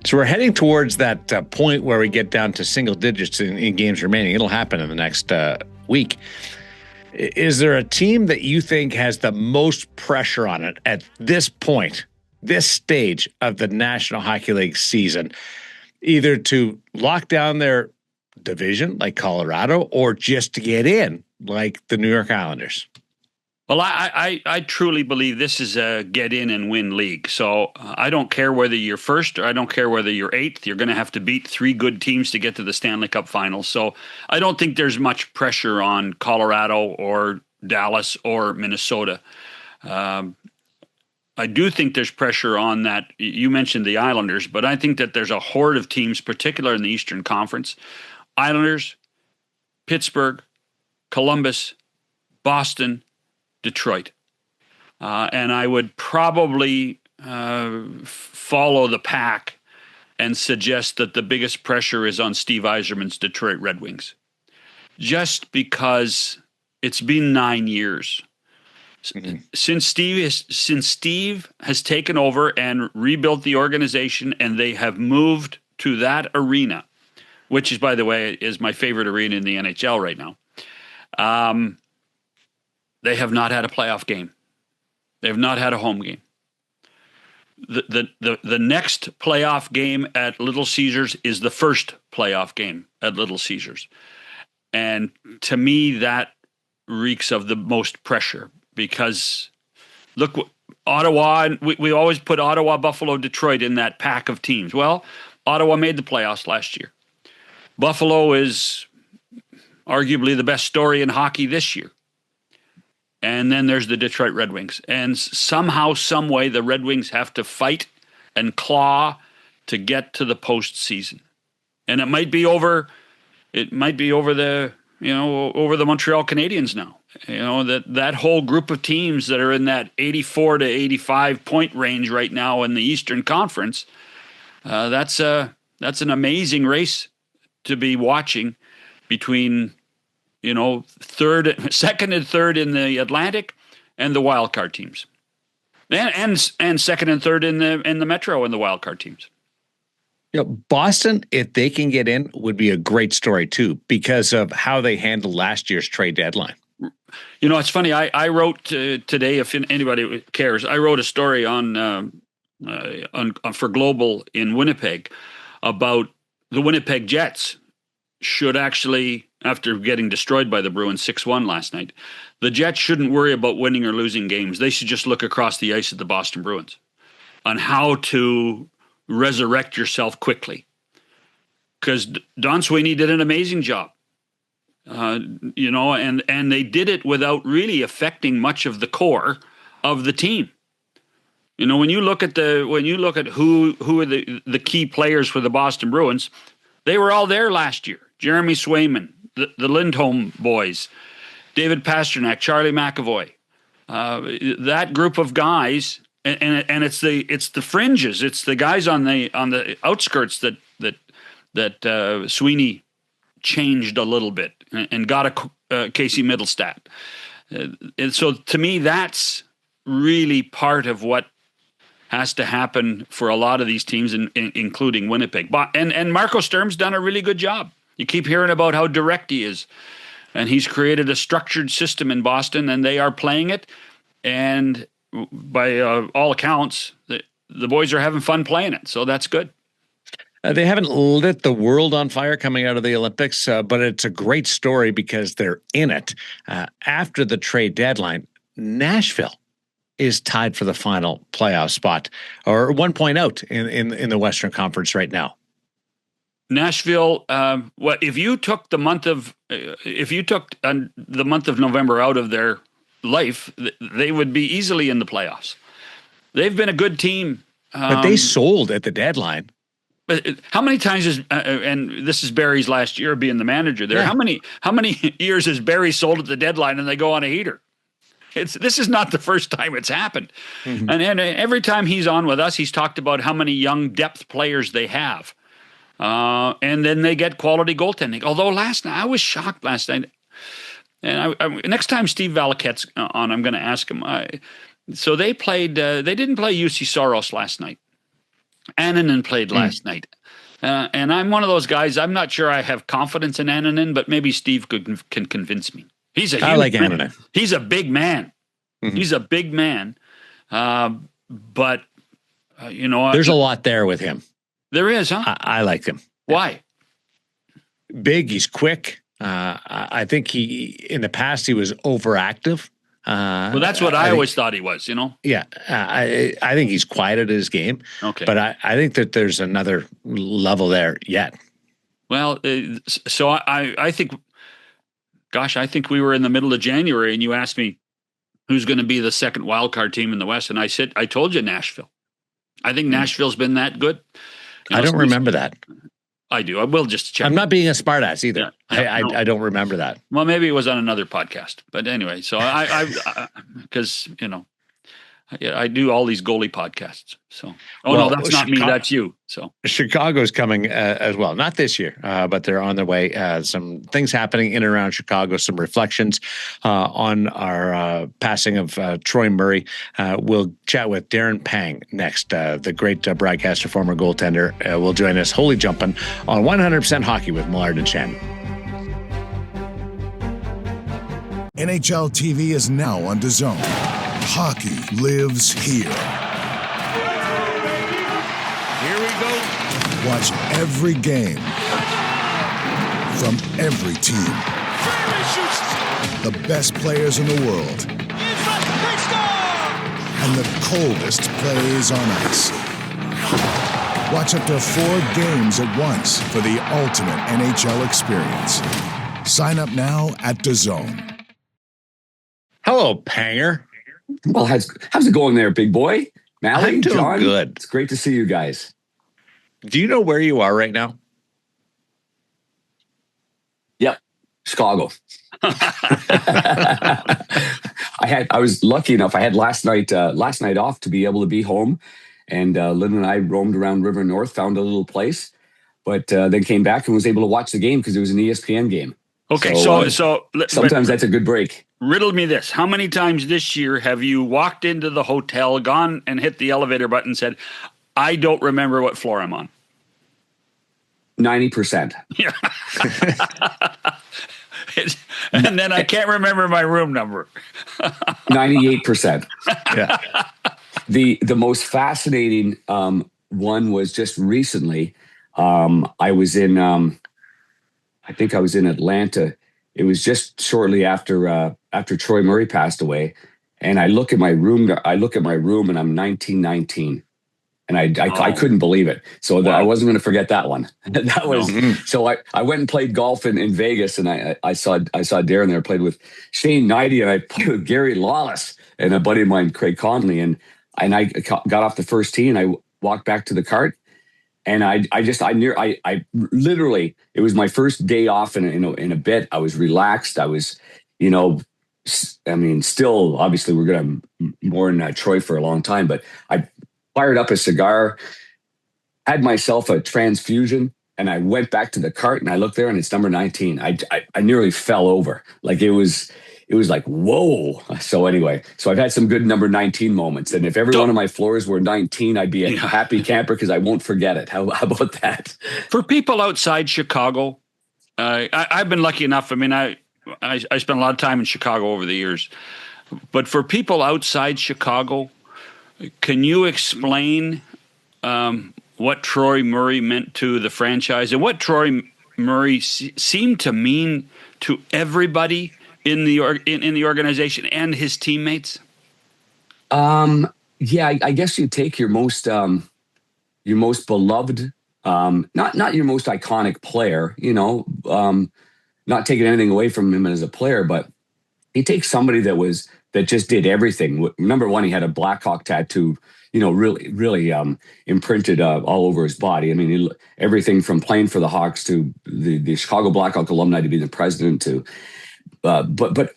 So we're heading towards that point where we get down to single digits in games remaining. It'll happen in the next week. Is there a team that you think has the most pressure on it at this point, this stage of the National Hockey League season, either to lock down their division like Colorado or just to get in like the New York Islanders? Well, I truly believe this is a get in and win league. So I don't care whether you're first or I don't care whether you're eighth. You're going to have to beat three good teams to get to the Stanley Cup Finals. So I don't think there's much pressure on Colorado or Dallas or Minnesota. I do think there's pressure on that. You mentioned the Islanders, but I think that there's a horde of teams, particularly in the Eastern Conference. Islanders, Pittsburgh, Columbus, Boston, Detroit. And I would probably follow the pack and suggest that the biggest pressure is on Steve Yzerman's Detroit Red Wings. Just because it's been 9 years since Steve has taken over and rebuilt the organization, and they have moved to that arena, which is, by the way, is my favorite arena in the NHL right now. They have not had a playoff game. They have not had a home game. The next playoff game at Little Caesars is the first playoff game at Little Caesars. And to me, that reeks of the most pressure because, look, Ottawa, we always put Ottawa, Buffalo, Detroit in that pack of teams. Well, Ottawa made the playoffs last year. Buffalo is arguably the best story in hockey this year. And then there's the Detroit Red Wings. And somehow, some way, the Red Wings have to fight and claw to get to the postseason. And it might be over the Montreal Canadiens now. You know, that whole group of teams that are in that 84 to 85 point range right now in the Eastern Conference. That's an amazing race to be watching between, second and third in the Atlantic and the wild card teams, and second and third in the Metro and the wild card teams. Boston, if they can get in, would be a great story too because of how they handled last year's trade deadline. It's funny. I wrote today, if anybody cares, I wrote a story on for Global in Winnipeg about the Winnipeg Jets should actually, after getting destroyed by the Bruins 6-1 last night, the Jets shouldn't worry about winning or losing games. They should just look across the ice at the Boston Bruins on how to resurrect yourself quickly. Because Don Sweeney did an amazing job. And they did it without really affecting much of the core of the team. When you look at who are the key players for the Boston Bruins, they were all there last year. Jeremy Swayman, the Lindholm boys, David Pasternak, Charlie McAvoy, that group of guys, and it's the fringes, it's the guys on the outskirts that Sweeney changed a little bit and got a Casey Middlestat. And so to me, that's really part of what has to happen for a lot of these teams, including Winnipeg. And Marco Sturm's done a really good job. You keep hearing about how direct he is. And he's created a structured system in Boston, and they are playing it. And by all accounts, the boys are having fun playing it. So that's good. They haven't lit the world on fire coming out of the Olympics, but it's a great story because they're in it. After the trade deadline, Nashville is tied for the final playoff spot, or 1 point out in the Western Conference right now. Nashville. If you took the month of November out of their life, they would be easily in the playoffs. They've been a good team, but they sold at the deadline. But how many times is and this is Barry's last year being the manager there? Yeah. How many years has Barry sold at the deadline and they go on a heater? This is not the first time it's happened. Mm-hmm. And every time he's on with us, he's talked about how many young depth players they have. And then they get quality goaltending. Although last night, I was shocked last night. And next time Steve Valaquette's on, I'm going to ask him. So they played. They didn't play UC Soros last night. Annunen played last night. And I'm one of those guys, I'm not sure I have confidence in Annunen, but maybe Steve can convince me. I like Annunen. He's a big man. Mm-hmm. He's a big man. But, there's a lot there with him. There is, huh? I like him. Why? Big, he's quick. I think in the past, he was overactive. Well, that's what I always thought he was, Yeah. I think he's quieted his game. Okay. But I think that there's another level there yet. Well, so I think, I think we were in the middle of January and you asked me who's going to be the second wildcard team in the West. And I told you Nashville. I think Nashville's been that good. I don't remember that. I do. I will just check. I'm not being a smartass either. Yeah, I don't remember that. Well, maybe it was on another podcast. But anyway, so because, I do all these goalie podcasts. So, no, that's not me. That's you. So Chicago's coming as well. Not this year, but they're on their way. Some things happening in and around Chicago. Some reflections on our passing of Troy Murray. We'll chat with Darren Pang next. The great broadcaster, former goaltender, will join us. Holy jumping on 100% Hockey with Millard and Shannon. NHL TV is now on DAZN. Hockey lives here. Here we go. Watch every game from every team. The best players in the world. And the coldest plays on ice. Watch up to 4 games at once for the ultimate NHL experience. Sign up now at DAZN. Hello, Panger. Well, how's it going there, big boy? Mally, I'm doing John? good. It's great to see you guys. Do you know where you are right now? Yep, Chicago. I was lucky enough. I had last night off to be able to be home, and Lynn and I roamed around River North, found a little place, but then came back and was able to watch the game because it was an ESPN game. Okay, so sometimes that's a good break. Riddle me this. How many times this year have you walked into the hotel, gone and hit the elevator button and said, I don't remember what floor I'm on? 90%. Yeah. And then I can't remember my room number. 98%. Yeah. The most fascinating one was just recently. I was in I think I was in Atlanta. It was just shortly after Troy Murray passed away, and I look at my room. and I'm 1919, and I couldn't believe it. So I wasn't going to forget that one. That was so. I went and played golf in Vegas, and I saw Daren there, played with Shane Knighty, and I played with Gary Lawless and a buddy of mine, Craig Conley, and I got off the first tee, and I walked back to the cart. And I literally, it was my first day off in a bit. I was relaxed. I was, still, obviously we're going to mourn Troy for a long time, but I fired up a cigar, had myself a transfusion, and I went back to the cart and I looked there and it's number 19. I nearly fell over. Like it was like, whoa. So anyway, I've had some good number 19 moments. And if every one of my floors were 19, I'd be a happy camper because I won't forget it. How about that? For people outside Chicago, I've been lucky enough. I mean, I spent a lot of time in Chicago over the years. But for people outside Chicago, can you explain what Troy Murray meant to the franchise and what Troy Murray seemed to mean to everybody in the organization and his teammates? Yeah, I guess you take your most beloved, not your most iconic player, not taking anything away from him as a player, but he takes somebody that just did everything. Number one, he had a Blackhawk tattoo, really imprinted all over his body. I mean, everything from playing for the Hawks to the Chicago Blackhawk alumni to be the president to. But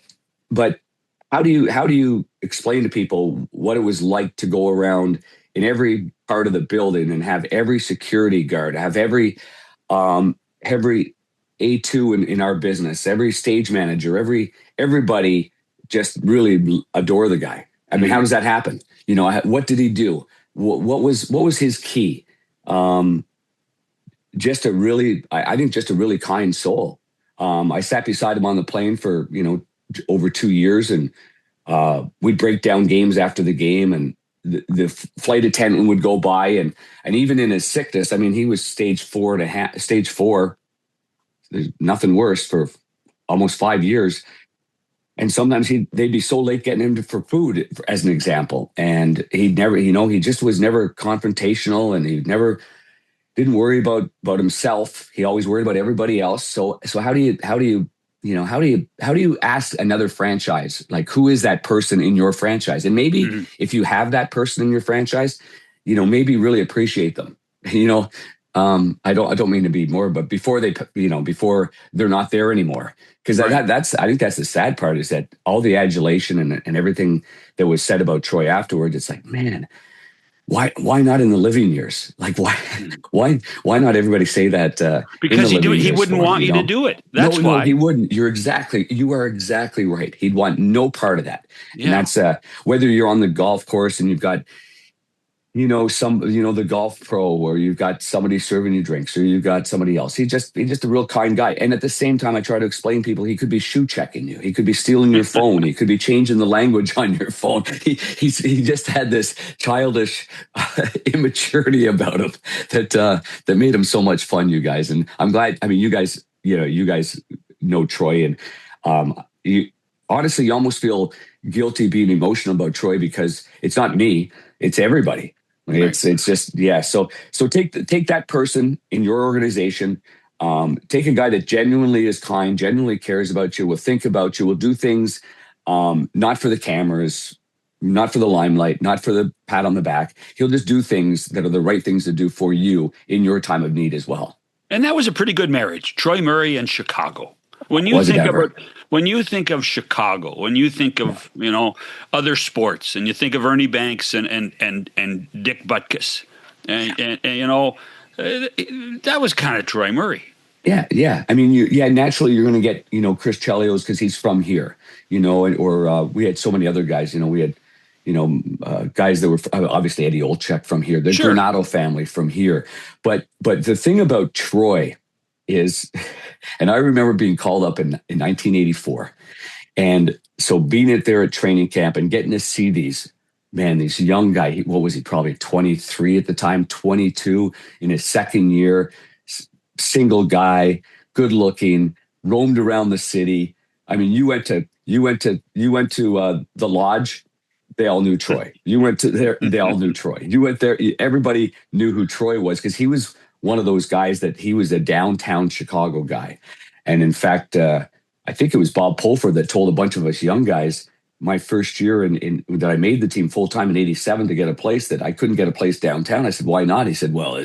how do you explain to people what it was like to go around in every part of the building and have every security guard, have every A2 in our business, every stage manager, everybody just really adore the guy? I mean, how does that happen? What did he do? What was his key? Just a really, I think just a really kind soul. I sat beside him on the plane for, over 2 years, and we'd break down games after the game, and the flight attendant would go by, and even in his sickness, I mean, he was stage 4. There's nothing worse for almost 5 years. And sometimes they'd be so late getting him for food, as an example. And he'd never, he just was never confrontational, and he didn't worry about himself. He always worried about everybody else. So how do you ask another franchise, like, who is that person in your franchise? And maybe if you have that person in your franchise, maybe really appreciate them. I don't mean to be more, but before they're not there anymore. Because I think that's the sad part, is that all the adulation and everything that was said about Troy afterwards, it's like, man, why not in the living years? Like, why not everybody say that? Because he wouldn't want you to do it. That's why. No, he wouldn't. You are exactly right. He'd want no part of that. Yeah. And that's whether you're on the golf course and you've got, the golf pro, or you've got somebody serving you drinks, or you've got somebody else. He's just a real kind guy. And at the same time, I try to explain people, he could be shoe checking you. He could be stealing your phone. He could be changing the language on your phone. He just had this childish immaturity about him that made him so much fun, you guys. And I'm glad, I mean, you guys know Troy, and honestly, you almost feel guilty being emotional about Troy, because it's not me, it's everybody. Right. It's just, yeah. So take that person in your organization. Take a guy that genuinely is kind, genuinely cares about you, will think about you, will do things, not for the cameras, not for the limelight, not for the pat on the back. He'll just do things that are the right things to do for you in your time of need as well. And that was a pretty good marriage, Troy Murray and Chicago. When you think of Chicago, when you think of other sports, and you think of Ernie Banks and Dick Butkus, and that was kind of Troy Murray. Yeah. I mean, naturally you're going to get Chris Chelios because he's from here, or we had so many other guys. We had guys that were obviously Eddie Olczyk from here, the Granato family from here. But the thing about Troy is, and I remember being called up in 1984. And so being there at training camp and getting to see these young guy, what was he, probably 23 at the time, 22 in his second year, single guy, good looking, roamed around the city. I mean, you went to the lodge, they all knew Troy. You went to there, they all knew Troy. You went there, everybody knew who Troy was, because he was one of those guys that he was a downtown Chicago guy. And in fact, I think it was Bob Pulford that told a bunch of us young guys my first year in that I made the team full time in '87 to get a place, that I couldn't get a place downtown. I said, why not? He said, well,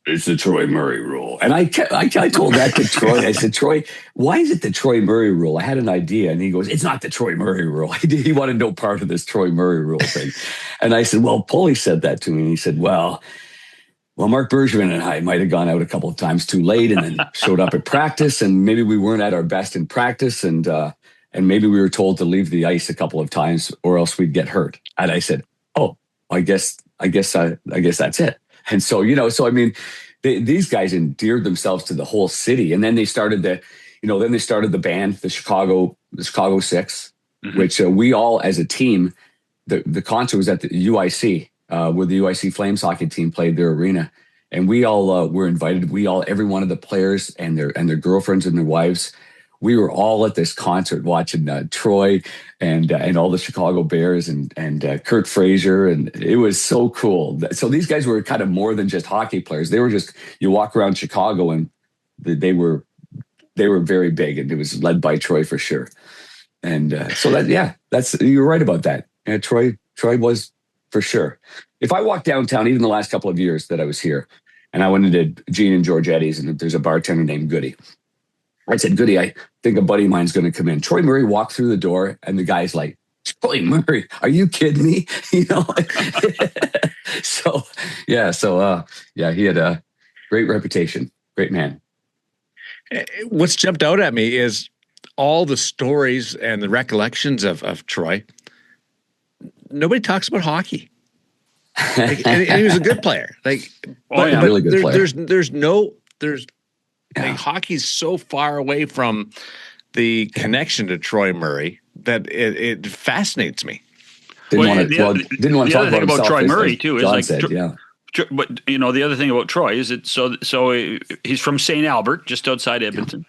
it's the Troy Murray rule. And I told that to Troy. I said, Troy, why is it the Troy Murray rule? I had an idea. And he goes, it's not the Troy Murray rule. He wanted no part of this Troy Murray rule thing. And I said, well, Paulie said that to me. And he said, well, Mark Bergevin and I might have gone out a couple of times too late, and then showed up at practice, and maybe we weren't at our best in practice, and maybe we were told to leave the ice a couple of times, or else we'd get hurt. And I said, "Oh, I guess that's it." And so so I mean, these guys endeared themselves to the whole city, and then they started the band, the Chicago Six, which we all as a team, the concert was at the UIC. Where the UIC Flames hockey team played their arena, and we all were invited. Every one of the players and their girlfriends and their wives, we were all at this concert watching Troy and all the Chicago Bears and Kurt Frazier, and it was so cool. So these guys were kind of more than just hockey players. They were just, you walk around Chicago and they were very big, and it was led by Troy for sure. And you're right about that. Yeah, Troy was. For sure. If I walk downtown, even the last couple of years that I was here, and I went into Gene and George Eddie's, and there's a bartender named Goody. I said, Goody, I think a buddy of mine's going to come in. Troy Murray walked through the door, and the guy's like, Troy Murray, are you kidding me? He had a great reputation. Great man. What's jumped out at me is all the stories and the recollections of Troy. Nobody talks about hockey. and he was a good player. Really good player. Like, hockey's so far away from the connection to Troy Murray that it fascinates me. Didn't want to talk about himself. About Troy Murray too is John like, said, but the other thing about Troy is that so he's from St. Albert, just outside Edmonton,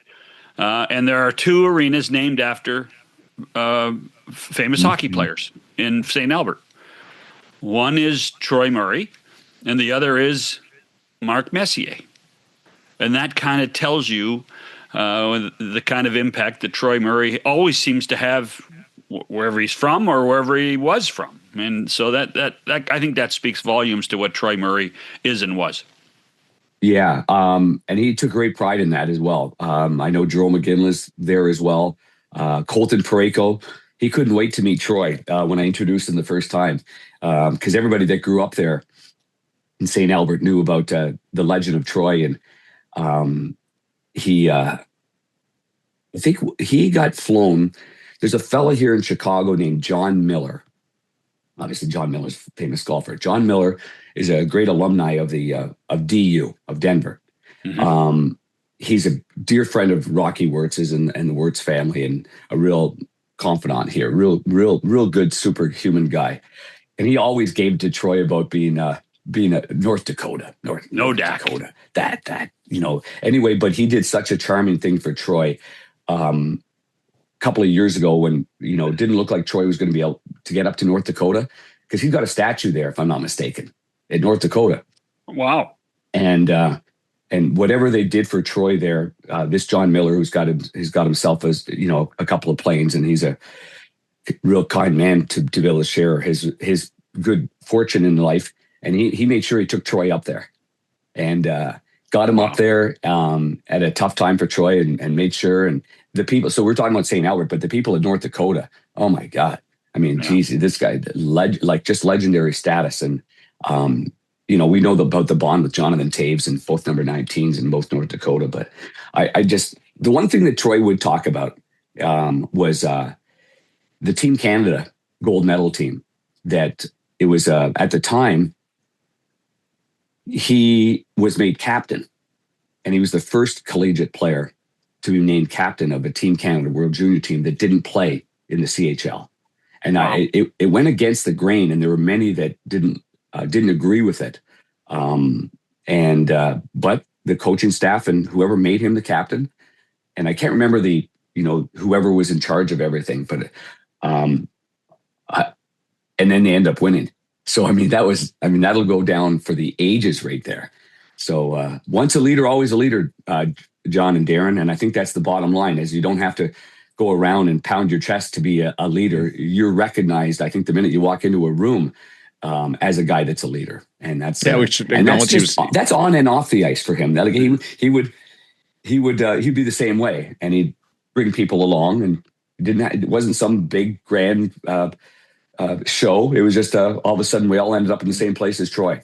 and there are 2 arenas named after famous hockey players in St. Albert. One is Troy Murray, and the other is Mark Messier. And that kind of tells you the kind of impact that Troy Murray always seems to have wherever he's from or wherever he was from. And so that I think that speaks volumes to what Troy Murray is and was. Yeah, and he took great pride in that as well. I know Jerome McGinley's there as well. Colton Parayko, he couldn't wait to meet Troy when I introduced him the first time, because everybody that grew up there in St. Albert knew about the legend of Troy. And I think he got flown. There's a fella here in Chicago named John Miller. Obviously, John Miller's a famous golfer. John Miller is a great alumni of DU of Denver. Mm-hmm. He's a dear friend of Rocky Wirtz's and the Wirtz family, and a real confidant here. Real good superhuman guy. And he always gave to Troy about being a North Dakota, North Dakota. That Anyway, but he did such a charming thing for Troy. A couple of years ago, when it didn't look like Troy was going to be able to get up to North Dakota, because he's got a statue there, if I'm not mistaken, in North Dakota. Wow! And whatever they did for Troy there, this John Miller, he's got himself as a couple of planes, and he's a real kind man to be able to share his good fortune in life. And he made sure he took Troy up there, and got him up there at a tough time for Troy, and made sure. And the people, so we're talking about St. Albert, but the people of North Dakota, oh my God. I mean, geez, this guy, just legendary status. And, we know about the bond with Jonathan Taves and both number 19s in both North Dakota. But the one thing that Troy would talk about was the Team Canada gold medal team, that it was at the time, he was made captain, and he was the first collegiate player to be named captain of a Team Canada World Junior team that didn't play in the CHL. And wow. It went against the grain, and there were many that didn't agree with it. But the coaching staff and whoever made him the captain, and I can't remember whoever was in charge of everything, but and then they end up winning. So, that'll go down for the ages right there. So once a leader, always a leader, John and Daren. And I think that's the bottom line, is you don't have to go around and pound your chest to be a leader. You're recognized, I think, the minute you walk into a room as a guy that's a leader. And that's that's on and off the ice for him. Like he'd be the same way, and he'd bring people along, and it wasn't some big grand show. It was just all of a sudden we all ended up in the same place as Troy.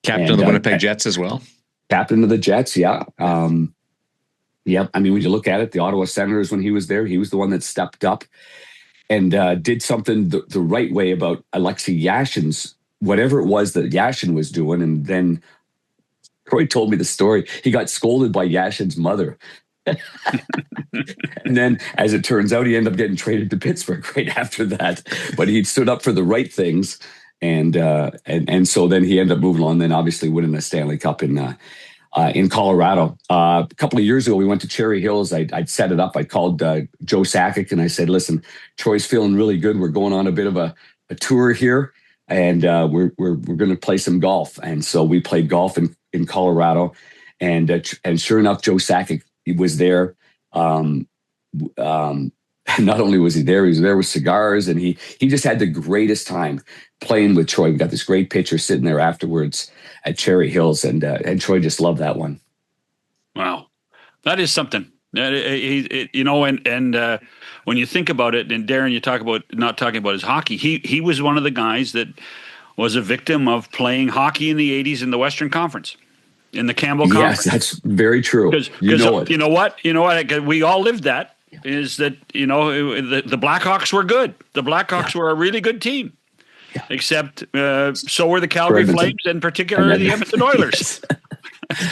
Captain of the Winnipeg Jets as well. Captain of the Jets, yeah. Yep. When you look at it, the Ottawa Senators, when he was there, he was the one that stepped up and did something the right way about Alexei Yashin's, whatever it was that Yashin was doing. And then Troy told me the story. He got scolded by Yashin's mother. And then, as it turns out, he ended up getting traded to Pittsburgh right after that. But he stood up for the right things, and so then he ended up moving on. Then obviously winning the Stanley Cup in Colorado. A couple of years ago, we went to Cherry Hills. I'd set it up. I called Joe Sakic and I said, "Listen, Troy's feeling really good. We're going on a bit of a tour here, and we're going to play some golf." And so we played golf in Colorado, and sure enough, Joe Sakic, he was there. Not only was he there with cigars, and he just had the greatest time playing with Troy. We got this great picture sitting there afterwards at Cherry Hills, and Troy just loved that one. Wow, that is something. And when you think about it, and Daren, you talk about not talking about his hockey. He was one of the guys that was a victim of playing hockey in the 80s in the Western Conference, in the Campbell Conference. Yes, that's very true. You know what? We all lived that. Is that the Blackhawks were good. The Blackhawks were a really good team, except so were the Calgary Flames, and particularly the Edmonton Oilers.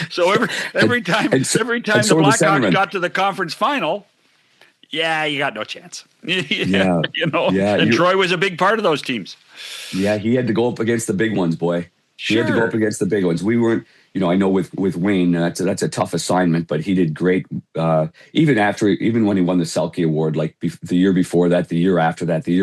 So every time the Blackhawks got to the conference final, you got no chance. And Troy was a big part of those teams. Yeah, he had to go up against the big ones, boy. He had to go up against the big ones. We weren't, I know with Wayne, that's a tough assignment, but he did great. Even when he won the Selke Award, like the year before that, the year after that, he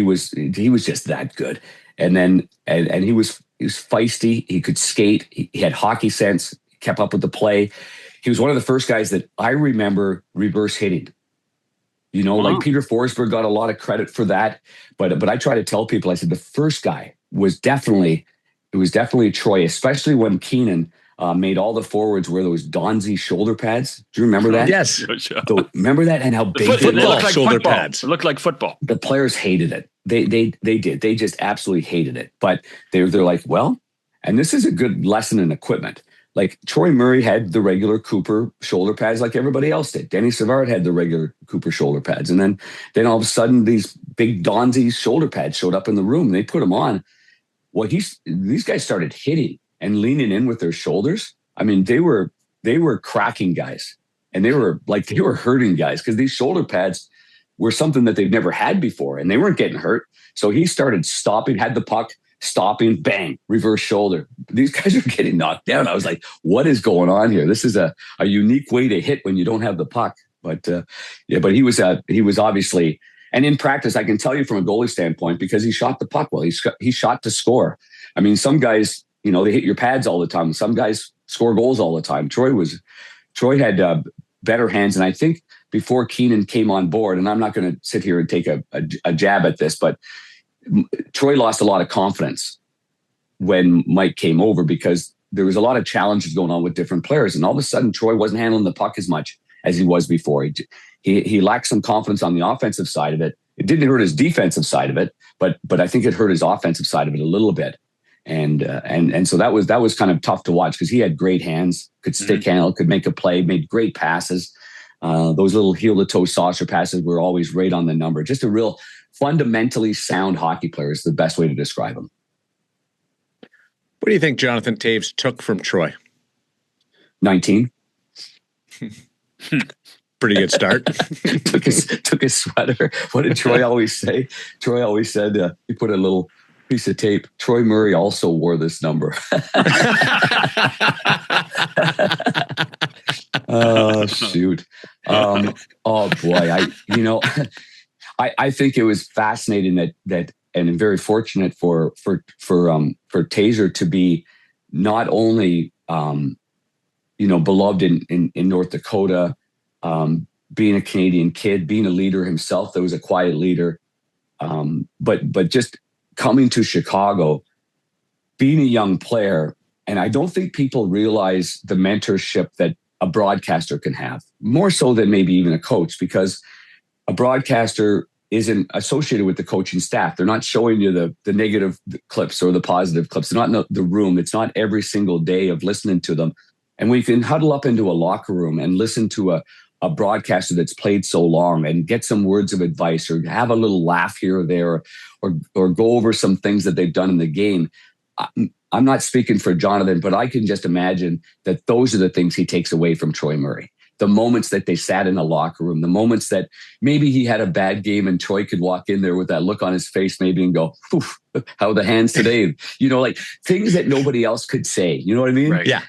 was just that good. And then he was feisty. He could skate. He had hockey sense. He kept up with the play. He was one of the first guys that I remember reverse hitting. Like Peter Forsberg got a lot of credit for that. But I try to tell people, I said, the first guy was definitely Troy, especially when Keenan made all the forwards wear those Donzi shoulder pads. Do you remember that? Yes. Remember that, and how big they looked like shoulder football. pads. It looked like football. The players hated it. They did. They just absolutely hated it. But they're like, well, and this is a good lesson in equipment. Like Troy Murray had the regular Cooper shoulder pads like everybody else did. Denny Savard had the regular Cooper shoulder pads. And then all of a sudden these big Donzi shoulder pads showed up in the room. They put them on. Well, these guys started hitting and leaning in with their shoulders. I mean, they were cracking guys, and they were hurting guys because these shoulder pads were something that they've never had before, and they weren't getting hurt. So he started stopping, had the puck, stopping, bang, reverse shoulder. These guys are getting knocked down. I was like, what is going on here? This is a unique way to hit when you don't have the puck. But he was obviously, and in practice, I can tell you from a goalie standpoint, because he shot the puck well. He shot to score. I mean, some guys, they hit your pads all the time. Some guys score goals all the time. Troy had better hands. And I think before Keenan came on board, and I'm not going to sit here and take a jab at this, but Troy lost a lot of confidence when Mike came over because there was a lot of challenges going on with different players. And all of a sudden, Troy wasn't handling the puck as much as he was before. He lacked some confidence on the offensive side of it. It didn't hurt his defensive side of it, but I think it hurt his offensive side of it a little bit. And so that was kind of tough to watch because he had great hands, could stick handle, could make a play, made great passes. Those little heel to toe saucer passes were always right on the number. Just a real fundamentally sound hockey player is the best way to describe him. What do you think Jonathan Toews took from Troy? 19. Pretty good start. took his sweater. What did Troy always say? Troy always said he put a little piece of tape. Troy Murray also wore this number. Oh shoot! Oh boy! I think it was fascinating that and very fortunate for Taser to be not only beloved in North Dakota, being a Canadian kid, being a leader himself. That was a quiet leader, but just coming to Chicago, being a young player, and I don't think people realize the mentorship that a broadcaster can have, more so than maybe even a coach, because a broadcaster isn't associated with the coaching staff. They're not showing you the negative clips or the positive clips. They're not in the room. It's not every single day of listening to them. And we can huddle up into a locker room and listen to a broadcaster that's played so long and get some words of advice or have a little laugh here or there or go over some things that they've done in the game. I'm not speaking for Jonathan, but I can just imagine that those are the things he takes away from Troy Murray. The moments that they sat in a locker room, the moments that maybe he had a bad game and Troy could walk in there with that look on his face maybe and go, how are the hands today? Like things that nobody else could say. You know what I mean? Right. Yeah.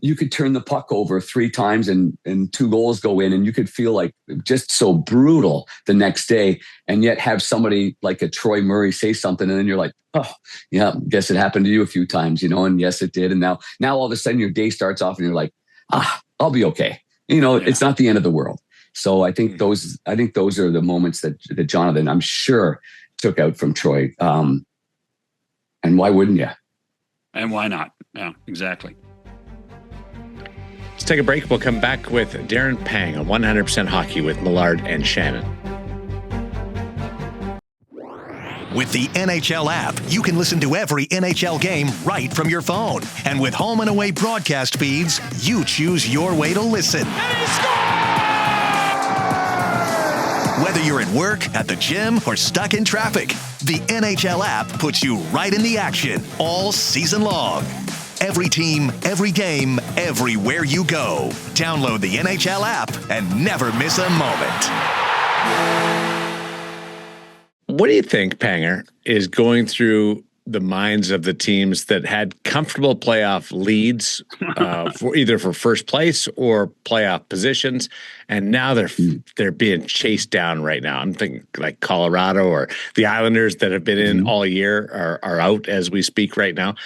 You could turn the puck over 3 times and 2 goals go in and you could feel like just so brutal the next day and yet have somebody like a Troy Murray say something and then you're like, oh, yeah, guess it happened to you a few times, and yes, it did. And now all of a sudden your day starts off and you're like, I'll be okay. It's not the end of the world. So I think those are the moments that Jonathan, I'm sure, took out from Troy. And why wouldn't you? And why not? Yeah, exactly. Let's take a break. We'll come back with Darren Pang on 100% Hockey with Millard and Shannon. With the NHL app, you can listen to every NHL game right from your phone. And with home and away broadcast feeds, you choose your way to listen. And he scores! Whether you're at work, at the gym, or stuck in traffic, the NHL app puts you right in the action all season long. Every team, every game, everywhere you go. Download the NHL app and never miss a moment. What do you think, Panger, is going through the minds of the teams that had comfortable playoff leads for either for first place or playoff positions, and now they're being chased down right now? I'm thinking like Colorado or the Islanders that have been in all year are out as we speak right now.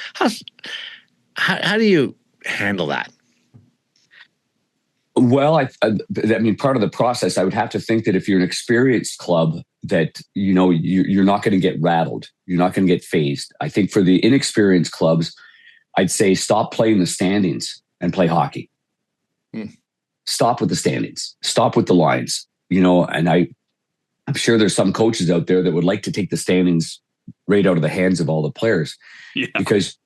How do you handle that? Well, I mean, part of the process, I would have to think that if you're an experienced club, that you're not going to get rattled, you're not going to get phased. I think for the inexperienced clubs, I'd say stop playing the standings and play hockey. Stop with the standings, stop with the lines. And I'm sure there's some coaches out there that would like to take the standings right out of the hands of all the players, because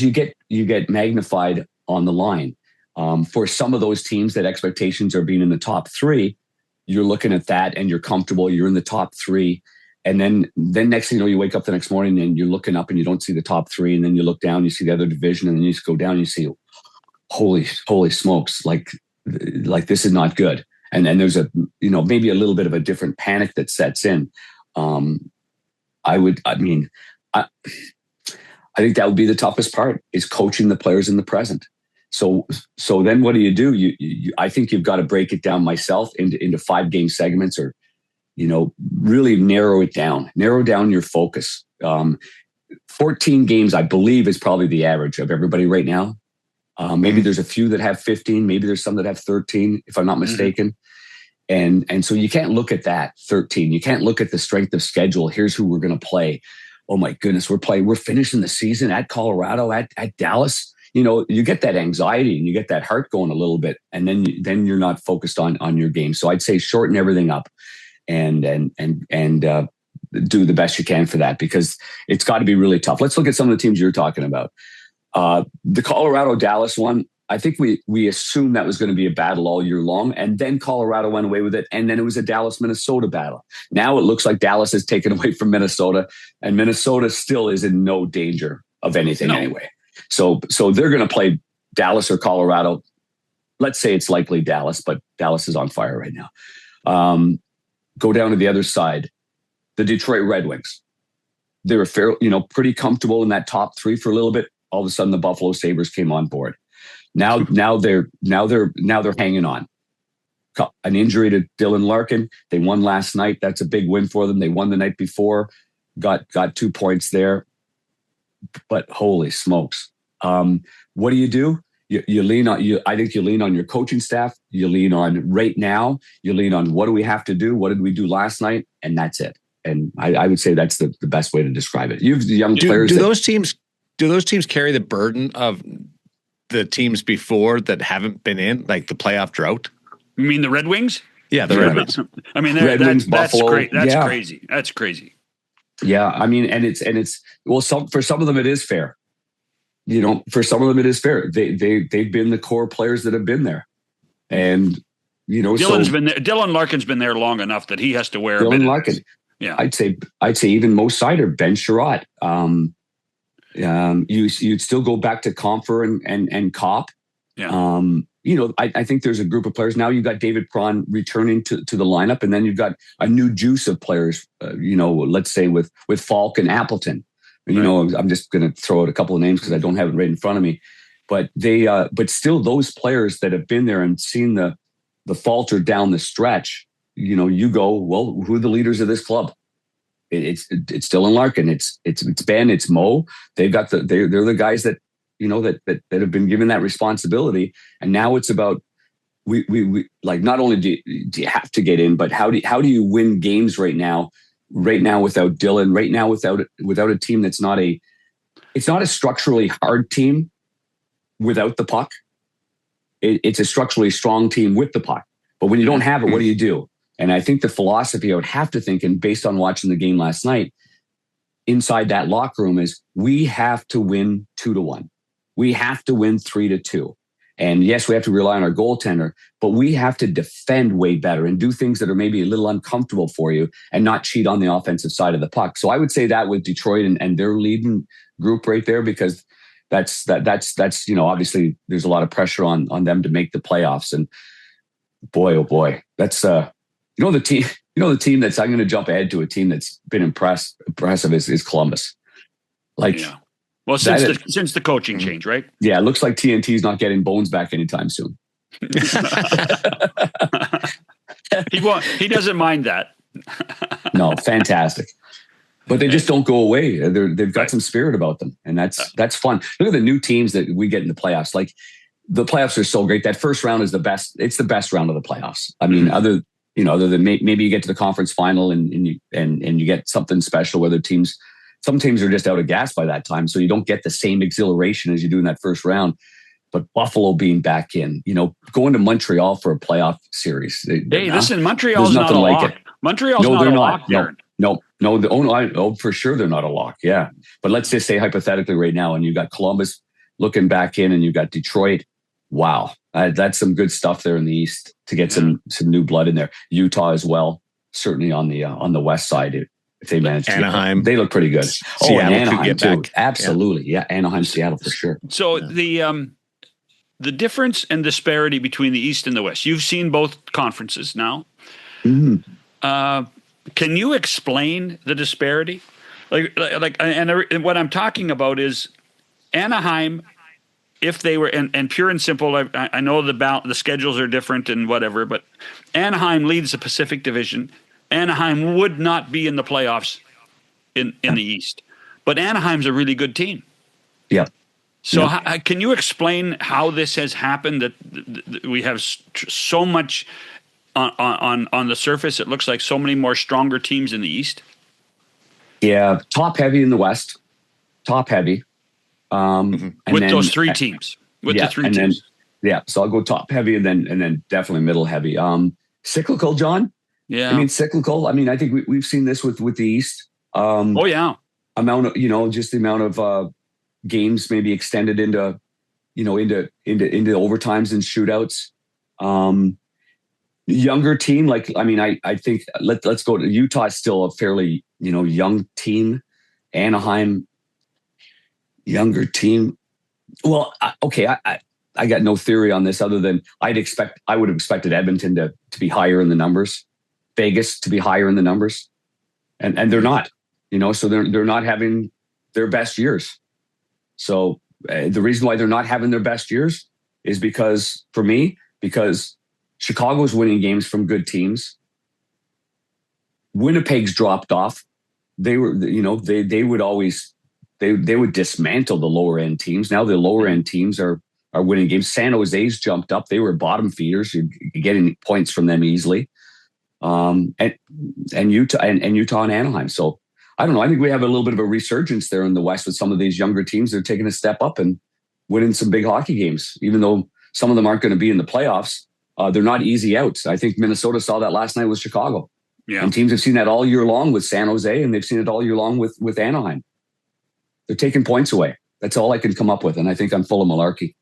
you get magnified on the line. For some of those teams that expectations are being in the top three, you're looking at that and you're comfortable. You're in the top three. And then next thing you know, you wake up the next morning and you're looking up and you don't see the top three. And then you look down, you see the other division, and then you just go down and you see, holy smokes, like this is not good. And then there's maybe a little bit of a different panic that sets in. I think that would be the toughest part, is coaching the players in the present. So then what do? You I think you've got to break it down myself into 5-game segments, or, really narrow down your focus. 14 games, I believe, is probably the average of everybody right now. Maybe there's a few that have 15, maybe there's some that have 13, if I'm not mistaken. And so you can't look at that 13. You can't look at the strength of schedule. Here's who we're going to play. Oh my goodness, we're finishing the season at Colorado, at Dallas. You get that anxiety and you get that heart going a little bit, and then you're not focused on your game. So I'd say shorten everything up and do the best you can for that, because it's got to be really tough. Let's look at some of the teams you're talking about. The Colorado-Dallas one, I think we assumed that was going to be a battle all year long, and then Colorado went away with it, and then it was a Dallas-Minnesota battle. Now it looks like Dallas is taken away from Minnesota, and Minnesota still is in no danger of anything anyway. So they're going to play Dallas or Colorado. Let's say it's likely Dallas, but Dallas is on fire right now. Go down to the other side, the Detroit Red Wings. They were pretty comfortable in that top three for a little bit. All of a sudden, the Buffalo Sabres came on board. Now they're hanging on. An injury to Dylan Larkin. They won last night. That's a big win for them. They won the night before. Got 2 points there. But holy smokes. What do? You lean on I think you lean on your coaching staff. You lean on right now. You lean on what do we have to do? What did we do last night? And that's it. And I would say that's the best way to describe it. You've the young players. Do those teams carry the burden of the teams before that haven't been in, like the playoff drought? You mean the Red Wings? Yeah, the Red Wings. I mean, Red Wings, Buffalo. Great. That's crazy. That's crazy. Yeah, I mean, and it's for some of them it is fair. For some of them it is fair. They've been the core players that have been there, and Dylan's been there. Dylan Larkin's been there long enough that he has to wear. Dylan Larkin. Yeah, I'd say even Mo Seider, Ben Sherratt. You'd still go back to Compher and Kopp. Yeah. I think there's a group of players now. You've got David Prawn returning to the lineup, and then you've got a new juice of players. Let's say with Falk and Appleton. Right. I'm just going to throw out a couple of names because I don't have it right in front of me. But but still, those players that have been there and seen the falter down the stretch. You go, well, who are the leaders of this club? It's Dylan Larkin. It's Ben. It's Mo. They've got they're the guys that. That have been given that responsibility, and now it's about we like not only do you have to get in, but how do you win games right now without Dylan, right now without a team that's not a structurally hard team without the puck. It's a structurally strong team with the puck, but when you don't have it, what do you do? And I think the philosophy I would have to think, and based on watching the game last night, inside that locker room is we have to win 2-1. We have to win 3-2. And yes, we have to rely on our goaltender, but we have to defend way better and do things that are maybe a little uncomfortable for you and not cheat on the offensive side of the puck. So I would say that with Detroit and their leading group right there, because that's obviously there's a lot of pressure on them to make the playoffs. And boy, oh boy, that's the team that's, I'm going to jump ahead to a team that's been impressive is Columbus. Well, since the coaching change, right? Yeah, it looks like TNT's not getting Bones back anytime soon. He doesn't mind that. No, fantastic. But they just don't go away. They've got some spirit about them, and that's fun. Look at the new teams that we get in the playoffs. Like, the playoffs are so great. That first round is the best. It's the best round of the playoffs. I mean, other than maybe you get to the conference final and you get something special where some teams are just out of gas by that time, so you don't get the same exhilaration as you do in that first round. But Buffalo being back in, going to Montreal for a playoff series. Listen, Montreal's not a lock. Montreal's not a lock, Darren. No, for sure they're not a lock. Yeah, but let's just say hypothetically right now, and you got Columbus looking back in, and you got Detroit. Wow, that's some good stuff there in the East to get some new blood in there. Utah as well, certainly on the West side. If they manage Anaheim, they look pretty good. Seattle and Anaheim too. Back. Absolutely, yeah. Anaheim, Seattle for sure. So the difference and disparity between the East and the West. You've seen both conferences now. Mm-hmm. Can you explain the disparity? And what I'm talking about is Anaheim. If they were and pure and simple, I know the schedules are different and whatever, but Anaheim leads the Pacific Division. Anaheim would not be in the playoffs in the East, but Anaheim's a really good team. Yeah. So can you explain how this has happened that we have so much on the surface? It looks like so many more stronger teams in the East. Yeah, top heavy in the West. Top heavy. With those three teams. The three teams. So I'll go top heavy and then definitely middle heavy. Cyclical, John. Yeah. I mean, cyclical. I mean, I think we've seen this with the East. Amount of, just the amount of games maybe extended into overtimes and shootouts. Younger team, I think let's go to Utah. Is still a fairly, young team. Anaheim, younger team. Well, okay. I got no theory on this other than I would have expected Edmonton to be higher in the numbers. Vegas to be higher in the numbers, and they're not, so they're not having their best years. So the reason why they're not having their best years is because Chicago's winning games from good teams. Winnipeg's dropped off. They were, they would dismantle the lower end teams. Now the lower end teams are winning games. San Jose's jumped up. They were bottom feeders. You're getting points from them easily. And Utah and Anaheim. So I don't know. I think we have a little bit of a resurgence there in the West with some of these younger teams that are taking a step up and winning some big hockey games, even though some of them aren't going to be in the playoffs. They're not easy outs. I think Minnesota saw that last night with Chicago. Yeah. And teams have seen that all year long with San Jose, and they've seen it all year long with Anaheim. They're taking points away. That's all I can come up with. And I think I'm full of malarkey.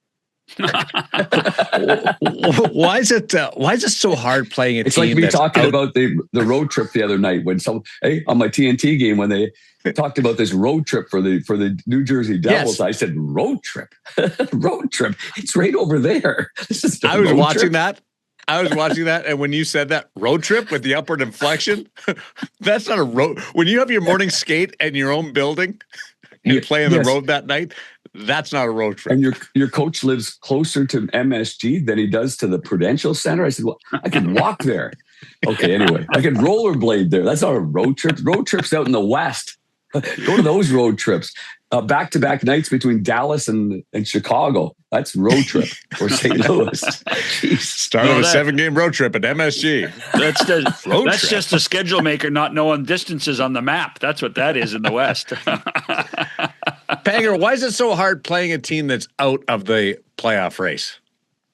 Why is it so hard playing it's team? It's like me talking about the road trip the other night when on my TNT game when they talked about this road trip for the New Jersey Devils. Yes. I said road trip. It's right over there. I was watching that, and when you said that road trip with the upward inflection, that's not a road. When you have your morning skate in your own building and play on the road that night, that's not a road trip. And your coach lives closer to MSG than he does to the Prudential Center. I said, well, I can walk there. Okay, anyway, I can rollerblade there. That's not a road trip. Road trips out in the West. Go to those road trips. Back-to-back nights between Dallas and Chicago. That's road trip or St. Louis. Start of a 7-game road trip at MSG. That's just a schedule maker not knowing distances on the map. That's what that is in the West. Panger, why is it so hard playing a team that's out of the playoff race?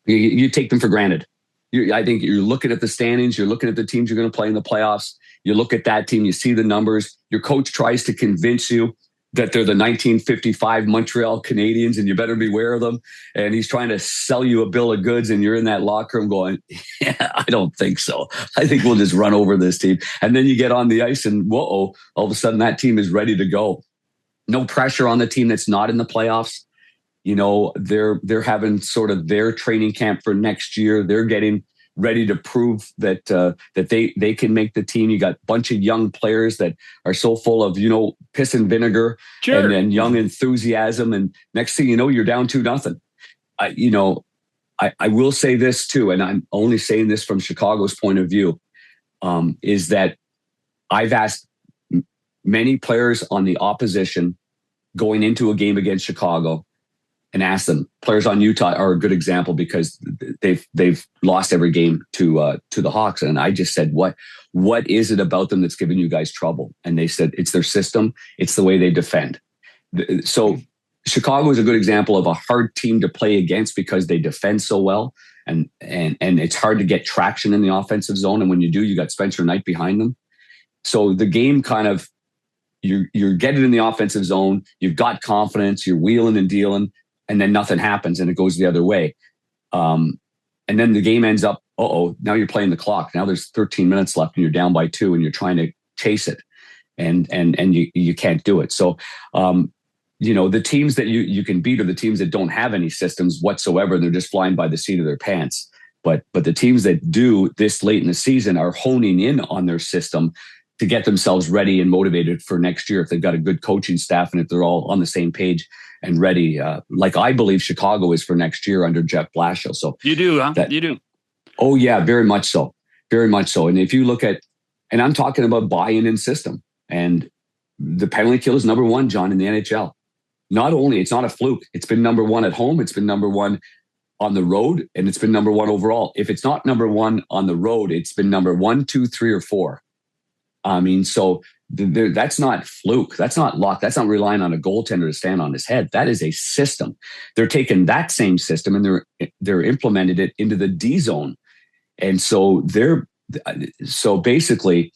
You take them for granted. I think you're looking at the standings. You're looking at the teams you're going to play in the playoffs. You look at that team. You see the numbers. Your coach tries to convince you that they're the 1955 Montreal Canadiens and you better beware of them. And he's trying to sell you a bill of goods and you're in that locker room going, yeah, I don't think so. I think we'll just run over this team. And then you get on the ice and whoa, all of a sudden that team is ready to go. No pressure on the team that's not in the playoffs. You know, they're having sort of their training camp for next year. They're getting ready to prove that they can make the team. You got a bunch of young players that are so full of, you know, piss and vinegar and young enthusiasm. And next thing you know, you're down 2-0. I will say this too, and I'm only saying this from Chicago's point of view, is that I've asked many players on the opposition going into a game against Chicago and ask them. Players on Utah are a good example because they've lost every game to the Hawks. And I just said, what is it about them that's giving you guys trouble? And they said, it's their system. It's the way they defend. So Chicago is a good example of a hard team to play against because they defend so well. And it's hard to get traction in the offensive zone. And when you do, you got Spencer Knight behind them. So the game kind of, you're getting in the offensive zone. You've got confidence. You're wheeling and dealing. And then nothing happens and it goes the other way. And then the game ends up, now you're playing the clock. Now there's 13 minutes left and you're down by 2 and you're trying to chase it. And you can't do it. So, the teams that you can beat are the teams that don't have any systems whatsoever. They're just flying by the seat of their pants. But the teams that do this late in the season are honing in on their system to get themselves ready and motivated for next year if they've got a good coaching staff and if they're all on the same page and ready, like I believe Chicago is for next year under Jeff Blashill. So you do, huh? You do. Oh yeah, very much so, very much so. And if you look at, and I'm talking about buy-in and system, and the penalty kill is number 1, John, in the NHL. Not only it's not a fluke, it's been number 1 at home, it's been number 1 on the road, and it's been number 1 overall. If it's not number 1 on the road, it's been number 1, 2, 3, or 4. I mean, so that's not fluke. That's not luck. That's not relying on a goaltender to stand on his head. That is a system. They're taking that same system and they're implemented it into the D zone. And so basically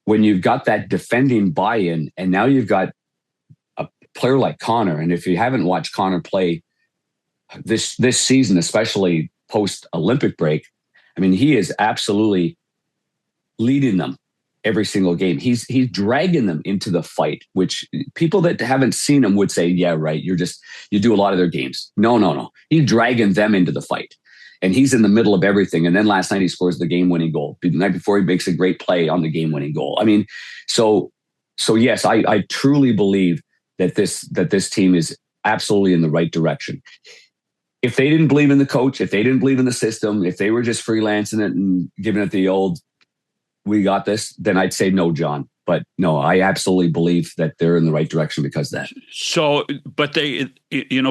when you've got that defending buy-in and now you've got a player like Connor, and if you haven't watched Connor play this season, especially post Olympic break, I mean, he is absolutely leading them. Every single game, he's dragging them into the fight, which people that haven't seen him would say, yeah, right. You do a lot of their games. No. He's dragging them into the fight and he's in the middle of everything. And then last night he scores the game-winning goal. The night before he makes a great play on the game-winning goal. I mean, so yes, I truly believe that this team is absolutely in the right direction. If they didn't believe in the coach, if they didn't believe in the system, if they were just freelancing it and giving it the old, we got this, then I'd say no, John. But no, I absolutely believe that they're in the right direction because of that. So, but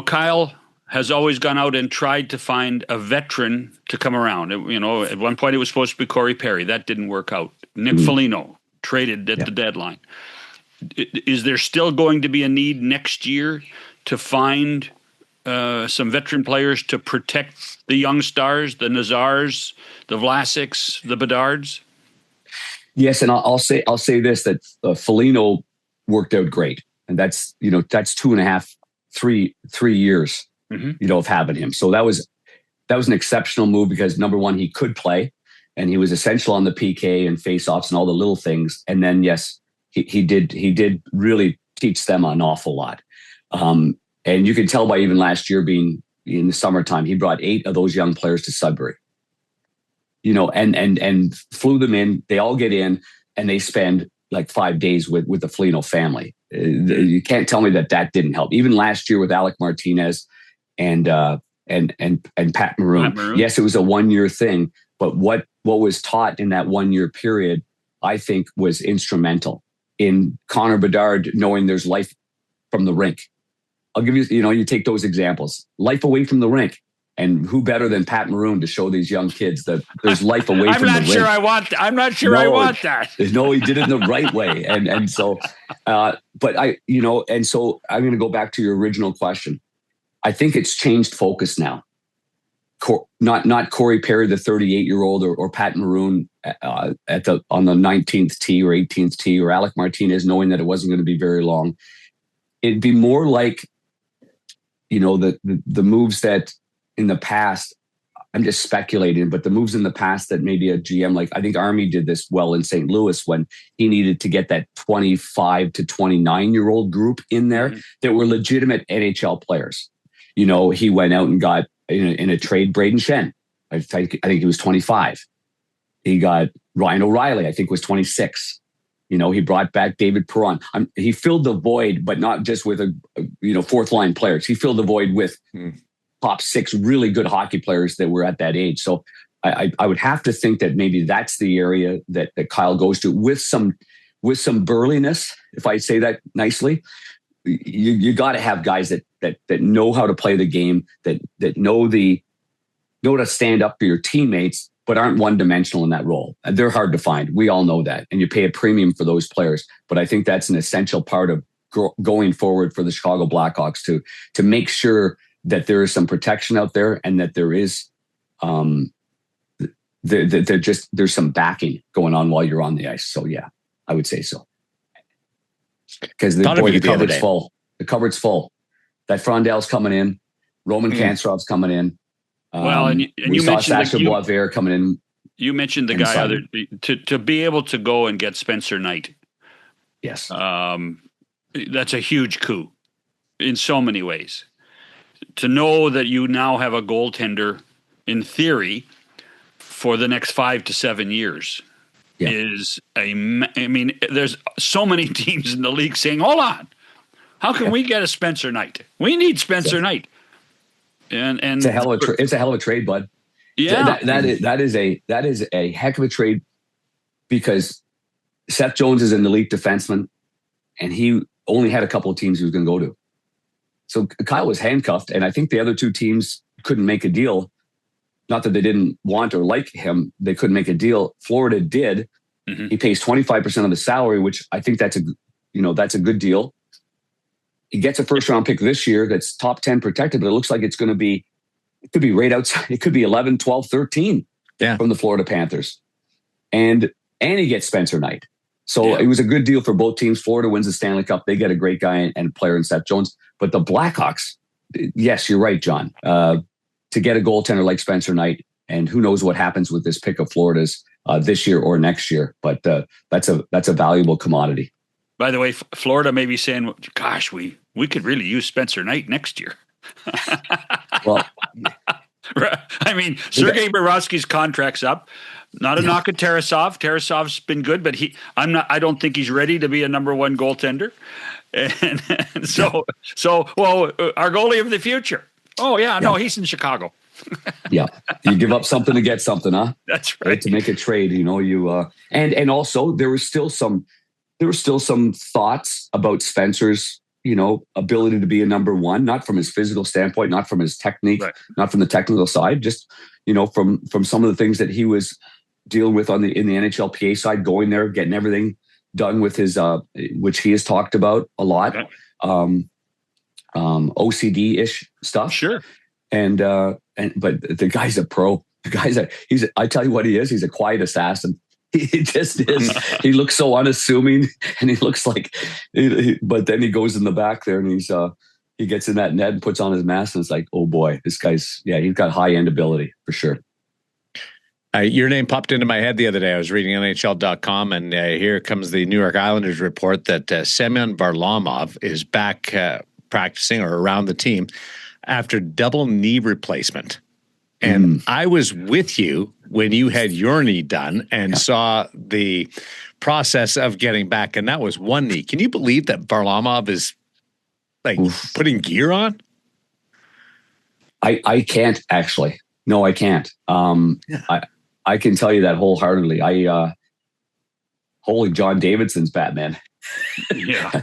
Kyle has always gone out and tried to find a veteran to come around. At one point it was supposed to be Corey Perry. That didn't work out. Nick Foligno traded at the deadline. Is there still going to be a need next year to find some veteran players to protect the young stars, the Nazars, the Vlasics, the Bedards? Yes, and I'll say this, that Foligno worked out great, and that's 2.5, 3 years, of having him. So that was an exceptional move because number 1, he could play, and he was essential on the PK and faceoffs and all the little things. And then yes, he did really teach them an awful lot. And you can tell by even last year being in the summertime, he brought 8 of those young players to Sudbury. And flew them in. They all get in, and they spend like 5 days with the Foligno family. You can't tell me that didn't help. Even last year with Alec Martinez and Pat Maroon. Yes, it was a 1-year thing, but what was taught in that 1-year period, I think, was instrumental in Connor Bedard knowing there's life from the rink. I'll give you, you take those examples. Life away from the rink. And who better than Pat Maroon to show these young kids that there's life away from the rink? I'm not sure I want that. No, he did it in the right way. And so, but and so I'm going to go back to your original question. I think it's changed focus now. Not Corey Perry, the 38-year-old, or Pat Maroon on the 19th tee or 18th tee, or Alec Martinez knowing that it wasn't going to be very long. it'd be more like, the moves that in the past, I'm just speculating, but the moves in the past that maybe a GM, like I think Army did this well in St. Louis when he needed to get that 25 to 29-year-old group in there that were legitimate NHL players. He went out and got in a trade Braden Shen. I think he was 25. He got Ryan O'Reilly, I think was 26. He brought back David Perron. He filled the void, but not just with fourth line players. He filled the void with top 6 really good hockey players that were at that age. So I would have to think that maybe that's the area that Kyle goes to with some burliness, if I say that nicely. You got to have guys that know how to play the game, that know to stand up for your teammates, but aren't one-dimensional in that role. They're hard to find. We all know that. And you pay a premium for those players. But I think that's an essential part of going forward for the Chicago Blackhawks to make sure that there is some protection out there and that there is there's some backing going on while you're on the ice. So yeah, I would say so. Because the cupboard's full. The cupboard's full. That Frondell's coming in. Roman Kansarov's coming in. And you mentioned Sasha Boisvert coming in. You mentioned the guy to be able to go and get Spencer Knight. Yes, that's a huge coup in so many ways. To know that you now have a goaltender in theory for the next 5 to 7 years is there's so many teams in the league saying, "Hold on, how can we get a Spencer Knight? We need Spencer Knight." And it's a hell of a trade, bud. Yeah, that is a heck of a trade because Seth Jones is an elite defenseman, and he only had a couple of teams he was going to go to. So Kyle was handcuffed, and I think the other 2 teams couldn't make a deal. Not that they didn't want or like him; they couldn't make a deal. Florida did. He pays 25% of the salary, which I think that's a good deal. He gets a first-round pick this year that's top 10 protected, but it looks like it could be right outside. It could be 11, 12, 13 from the Florida Panthers. And he gets Spencer Knight. So it was a good deal for both teams. Florida wins the Stanley Cup. They get a great guy and player in Seth Jones. But the Blackhawks, yes, you're right, John. To get a goaltender like Spencer Knight, and who knows what happens with this pick of Florida's this year or next year. But that's a valuable commodity. By the way, Florida may be saying, "Gosh, we could really use Spencer Knight next year." Well, I mean, Sergei Bobrovsky's contract's up. Not a knock at Tarasov. Tarasov's been good, but I don't think he's ready to be a number 1 goaltender. And so, our goalie of the future. Oh yeah, no, he's in Chicago. Yeah, you give up something to get something, huh? That's right. To make a trade, and also there was still some thoughts about Spencer's, ability to be a number 1, not from his physical standpoint, not from his technique, not from the technical side, just, from some of the things that he was dealing with in the NHLPA side, going there, getting everything done with his, which he has talked about a lot, OCD-ish stuff. Sure. But the guy's a pro. I tell you what he is. He's a quiet assassin. He just is. He looks so unassuming, and he looks like. But then he goes in the back there, and he gets in that net and puts on his mask, and it's like, oh boy, this guy's he's got high end ability for sure. Your name popped into my head the other day. I was reading NHL.com, and here comes the New York Islanders report that Semyon Varlamov is back practicing or around the team after double knee replacement. And I was with you when you had your knee done and saw the process of getting back, and that was one knee. Can you believe that Varlamov is putting gear on? I can't actually. No, I can't. I can tell you that wholeheartedly. Holy John Davidson's Batman. Yeah.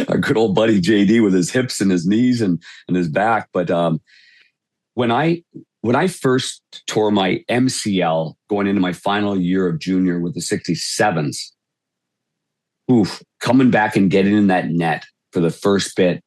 Our good old buddy JD with his hips and his knees and his back. But when I first tore my MCL going into my final year of junior with the 67s, coming back and getting in that net for the first bit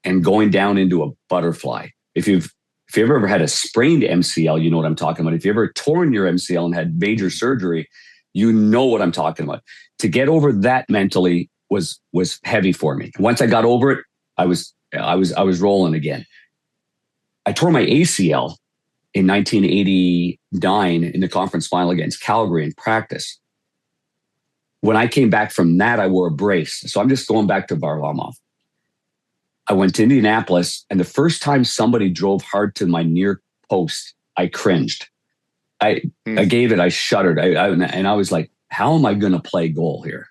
and going down into a butterfly. If you've ever had a sprained MCL, you know what I'm talking about. If you ever torn your MCL and had major surgery, you know what I'm talking about. To get over that mentally was heavy for me. Once I got over it, I was rolling again. I tore my ACL in 1989 in the conference final against Calgary in practice. When I came back from that, I wore a brace. So I'm just going back to Varlamov. I went to Indianapolis, and the first time somebody drove hard to my near post, I cringed. I gave it, I shuddered. And I was like, how am I going to play goal here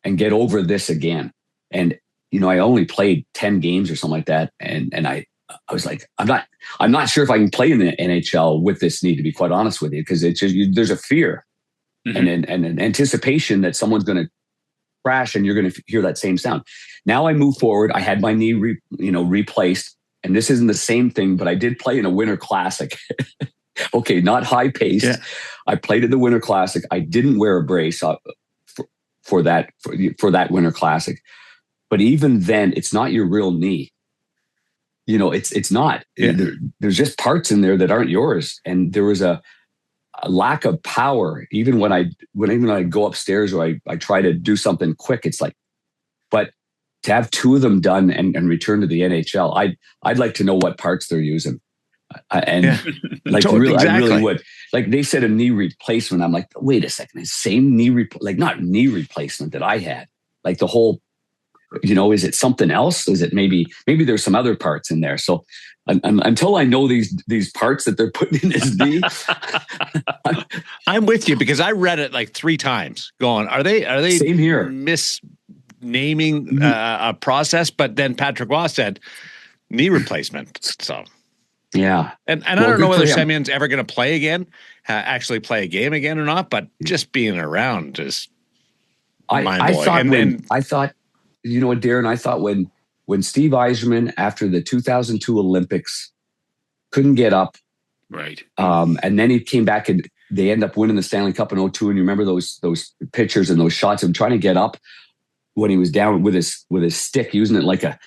and get over this again? And, I only played 10 games or something like that. And I was like, I'm not sure if I can play in the NHL with this knee, to be quite honest with you, because it's just, there's a fear and an anticipation that someone's going to crash and you're going to hear that same sound. Now I move forward. I had my knee, replaced, and this isn't the same thing, but I did play in a Winter Classic. Okay, not high paced. Yeah. I played in the Winter Classic. I didn't wear a brace for that Winter Classic, but even then, it's not your real knee. It's not. Yeah. There's just parts in there that aren't yours, and there was a lack of power. Even when I go upstairs or I try to do something quick, it's like, but to have two of them done and return to the NHL, I'd like to know what parts they're using. Like really, exactly. I really would. Like they said a knee replacement. I'm like, wait a second, the same knee not knee replacement that I had. Like the whole, is it something else? Is it maybe there's some other parts in there? So until I know these parts that they're putting in his knee, I'm with you, because I read it like 3 times. Going, are they same here misnaming a process? But then Patrick Roy said knee replacement. So. Yeah. And I don't know whether Semyon's ever going to play again, actually play a game again or not, but just being around is mind-blowing. I thought, you know what, Darren, I thought when Steve Yzerman, after the 2002 Olympics, couldn't get up. Right. And then he came back and they end up winning the Stanley Cup in 2002. And you remember those pictures and those shots of him trying to get up when he was down with his stick, using it like a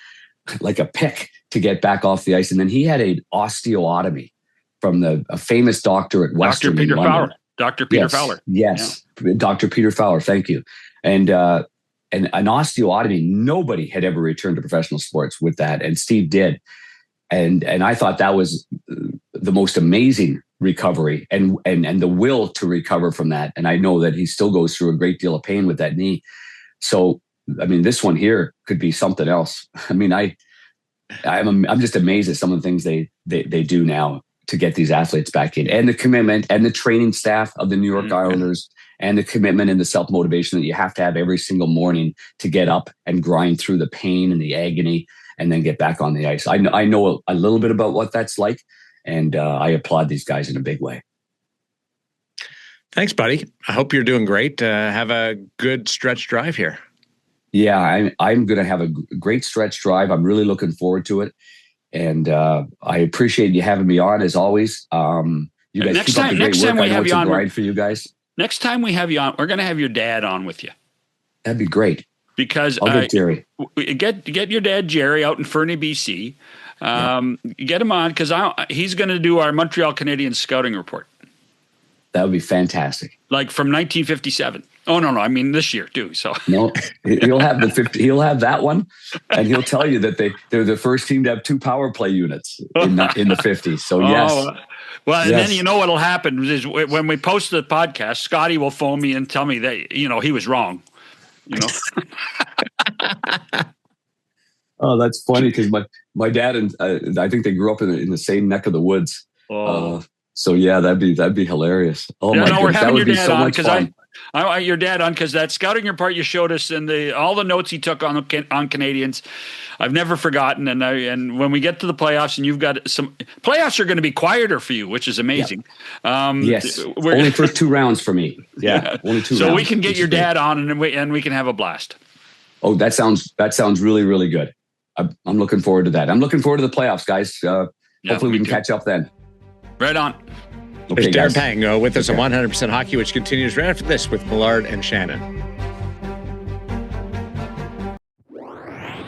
pick to get back off the ice. And then he had an osteotomy from a famous doctor at Western. Dr. Peter Fowler. Dr. Peter Fowler. Yes. Yeah. Dr. Peter Fowler. Thank you. And an osteotomy, nobody had ever returned to professional sports with that. And Steve did. And I thought that was the most amazing recovery and the will to recover from that. And I know that he still goes through a great deal of pain with that knee. So, this one here could be something else. I'm just amazed at some of the things they do now to get these athletes back in, and the commitment and the training staff of the New York Islanders, and the commitment and the self-motivation that you have to have every single morning to get up and grind through the pain and the agony and then get back on the ice. I know a little bit about what that's like, and I applaud these guys in a big way. Thanks, buddy. I hope you're doing great. Have a good stretch drive here. Yeah, I'm going to have a great stretch drive. I'm really looking forward to it. And I appreciate you having me on, as always. You guys keep up the great work. I know it's a grind for you guys. Next time we have you on, we're going to have your dad on with you. That'd be great. Because I'll get Jerry. Get your dad, Jerry, out in Fernie, BC. Get him on, because he's going to do our Montreal Canadiens scouting report. That would be fantastic. Like from 1957. Oh, no, I mean this year too. So no, he'll have he'll have that one, and he'll tell you that they're the first team to have 2 power play units in the 50s. So yes. Well, and then you know what'll happen is when we post the podcast, Scotty will phone me and tell me that he was wrong. Oh, that's funny, because my dad and I think they grew up in the same neck of the woods. So yeah, that'd be hilarious. Oh my goodness, we're having that would your be dad so on, much fun. I want your dad on, because that scouting report you showed us and all the notes he took on Canadians, I've never forgotten. And when we get to the playoffs, and you've got some playoffs are going to be quieter for you, which is amazing. Yep. Yes, only first 2 rounds for me. Yeah. Only 2 rounds. So we can get your dad on, and we can have a blast. Oh, that sounds really, really good. I'm looking forward to that. I'm looking forward to the playoffs, guys. Hopefully we can catch up then. Right on. Okay, Darren Pang with us on 100% Hockey, which continues right after this with Millard and Shannon.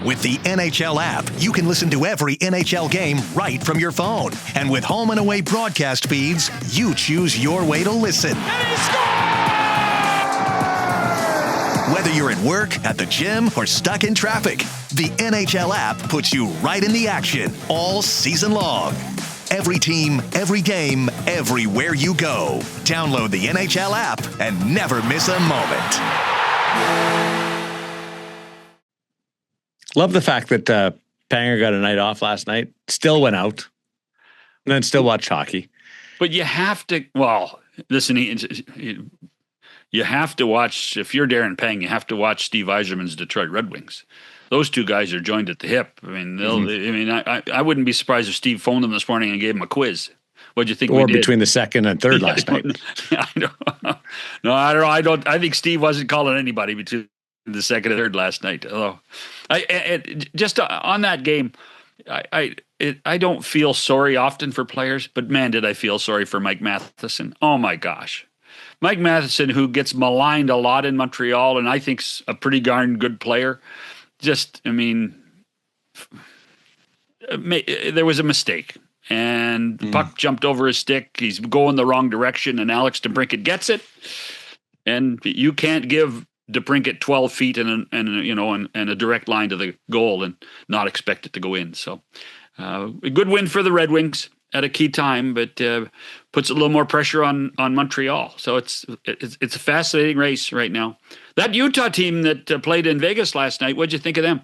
With the NHL app, you can listen to every NHL game right from your phone. And with home and away broadcast feeds, you choose your way to listen. And he scores! Whether you're at work, at the gym, or stuck in traffic, the NHL app puts you right in the action all season long. Every team, every game, everywhere you go. Download the NHL app and never miss a moment. Love the fact that Panger got a night off last night, still went out, and then still watched hockey. But you have to, listen, you have to watch, if you're Darren Pang, you have to watch Steve Yzerman's Detroit Red Wings. Those two guys are joined at the hip. I mean, I wouldn't be surprised if Steve phoned them this morning and gave them a quiz. What'd you think we did? Or between the second and third last night. I know. No, I don't know. I think Steve wasn't calling anybody between the second and third last night. Although, just on that game, I don't feel sorry often for players, but man, did I feel sorry for Mike Matheson. Oh my gosh. Mike Matheson, who gets maligned a lot in Montreal, and I think's a pretty darn good player. There was a mistake, and the puck jumped over his stick. He's going the wrong direction, and Alex DeBrincat gets it. And you can't give DeBrincat 12 feet and a direct line to the goal and not expect it to go in. So a good win for the Red Wings at a key time, but puts a little more pressure on Montreal. So it's a fascinating race right now. That Utah team that played in Vegas last night, what'd you think of them?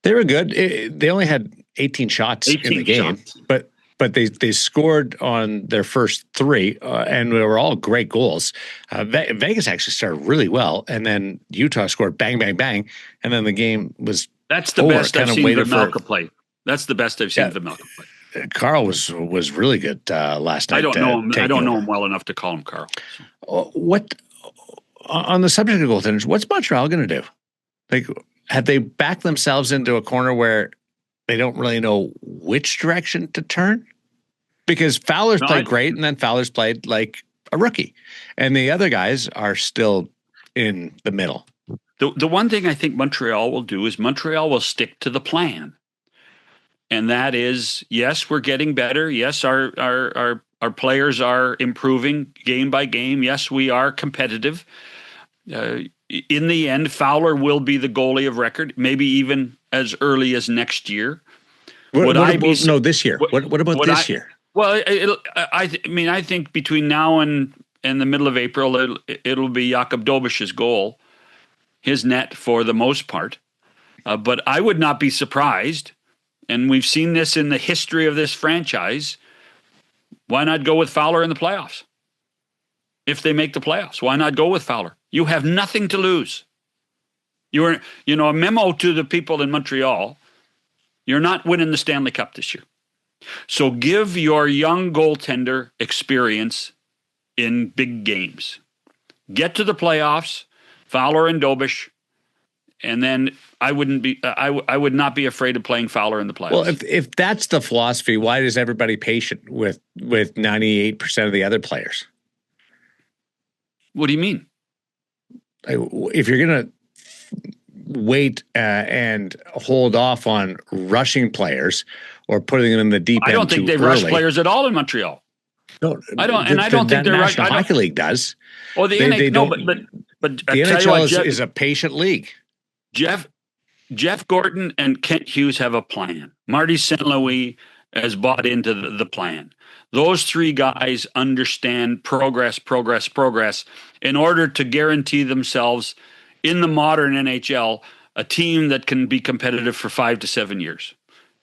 They were good. They only had 18 shots in the game, but they scored on their first three, and they were all great goals. Vegas actually started really well, and then Utah scored bang, bang, bang, and then the game was That's the best I've seen Vejmelka play. That's the best I've seen Vejmelka play. Carl was really good last night. I don't know him. I don't know him well enough to call him Carl. What on the subject of goaltenders? What's Montreal going to do? Like, have they backed themselves into a corner where they don't really know which direction to turn? Because Fowler's played great, and then Fowler's played like a rookie, and the other guys are still in the middle. The one thing I think Montreal will do is Montreal will stick to the plan. And that is, yes, we're getting better. Yes, our players are improving game by game. Yes, we are competitive. In the end, Fowler will be the goalie of record, maybe even as early as next year. This year. What about this year? Well, I think between now and the middle of April, it'll be Jakub Dobish's goal, his net for the most part. But I would not be surprised. And we've seen this in the history of this franchise. Why not go with Fowler in the playoffs? If they make the playoffs, why not go with Fowler? You have nothing to lose. A memo to the people in Montreal, you're not winning the Stanley Cup this year. So give your young goaltender experience in big games. Get to the playoffs, Fowler and Dobish, and then I would not be afraid of playing Fowler in the playoffs. Well, if that's the philosophy, why is everybody patient with 98% of the other players? What do you mean? If you're going to wait and hold off on rushing players or putting them in the deep end, I don't think they've rushed players at all in Montreal. No, I don't think they're National Hockey League does. Oh, the NHL, but the NHL is a patient league. Jeff Gordon and Kent Hughes have a plan. Marty St. Louis has bought into the plan. Those three guys understand progress in order to guarantee themselves in the modern NHL a team that can be competitive for 5 to 7 years.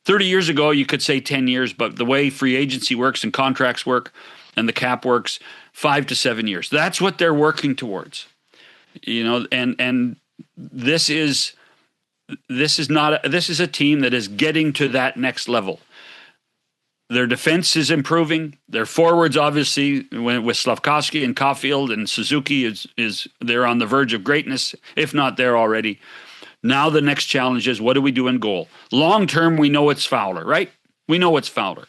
30 years ago, you could say 10 years, but the way free agency works and contracts work and the cap works, 5 to 7 years. That's what they're working towards. And this is a team that is getting to that next level. Their defense is improving. Their forwards, obviously, with Slafkovsky and Caulfield and Suzuki, is they're on the verge of greatness, if not there already. Now the next challenge is, what do we do in goal? Long term, we know it's Fowler, right? We know it's Fowler.